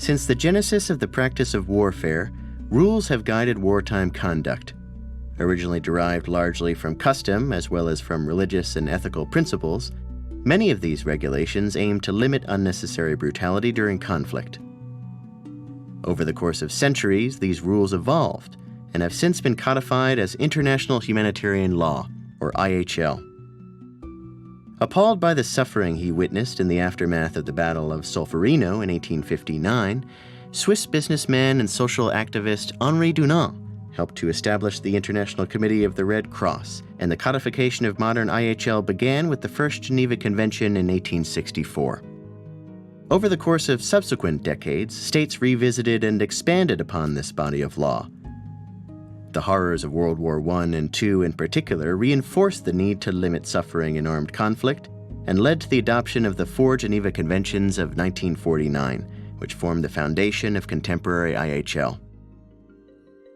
Since the genesis of the practice of warfare, rules have guided wartime conduct. Originally derived largely from custom as well as from religious and ethical principles, many of these regulations aim to limit unnecessary brutality during conflict. Over the course of centuries, these rules evolved and have since been codified as International Humanitarian Law, or IHL. Appalled by the suffering he witnessed in the aftermath of the Battle of Solferino in 1859, Swiss businessman and social activist Henri Dunant helped to establish the International Committee of the Red Cross, and the codification of modern IHL began with the First Geneva Convention in 1864. Over the course of subsequent decades, states revisited and expanded upon this body of law. The horrors of World War I and II in particular reinforced the need to limit suffering in armed conflict and led to the adoption of the 4 Geneva Conventions of 1949, which formed the foundation of contemporary IHL.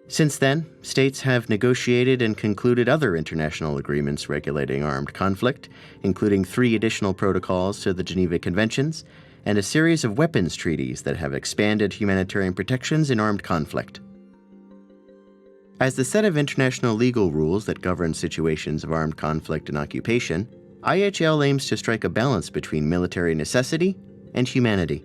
Since then, states have negotiated and concluded other international agreements regulating armed conflict, including 3 additional protocols to the Geneva Conventions and a series of weapons treaties that have expanded humanitarian protections in armed conflict. As the set of international legal rules that govern situations of armed conflict and occupation, IHL aims to strike a balance between military necessity and humanity.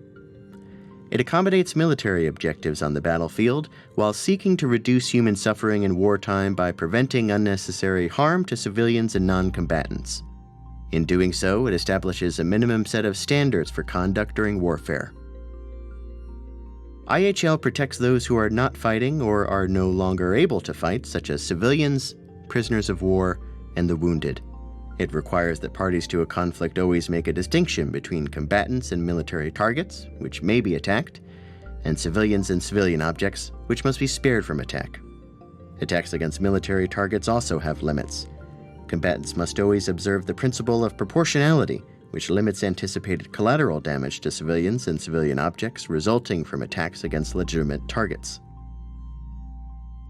It accommodates military objectives on the battlefield while seeking to reduce human suffering in wartime by preventing unnecessary harm to civilians and non-combatants. In doing so, it establishes a minimum set of standards for conduct during warfare. IHL protects those who are not fighting or are no longer able to fight, such as civilians, prisoners of war, and the wounded. It requires that parties to a conflict always make a distinction between combatants and military targets, which may be attacked, and civilians and civilian objects, which must be spared from attack. Attacks against military targets also have limits. Combatants must always observe the principle of proportionality, which limits anticipated collateral damage to civilians and civilian objects resulting from attacks against legitimate targets.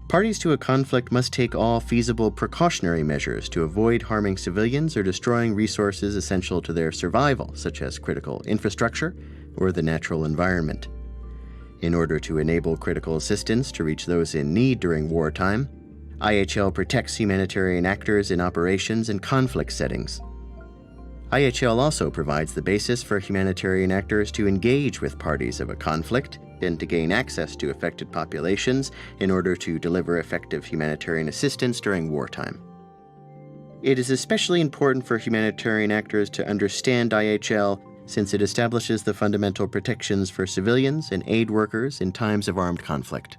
Parties to a conflict must take all feasible precautionary measures to avoid harming civilians or destroying resources essential to their survival, such as critical infrastructure or the natural environment. In order to enable critical assistance to reach those in need during wartime, IHL protects humanitarian actors in operations and conflict settings. IHL also provides the basis for humanitarian actors to engage with parties of a conflict and to gain access to affected populations in order to deliver effective humanitarian assistance during wartime. It is especially important for humanitarian actors to understand IHL since it establishes the fundamental protections for civilians and aid workers in times of armed conflict.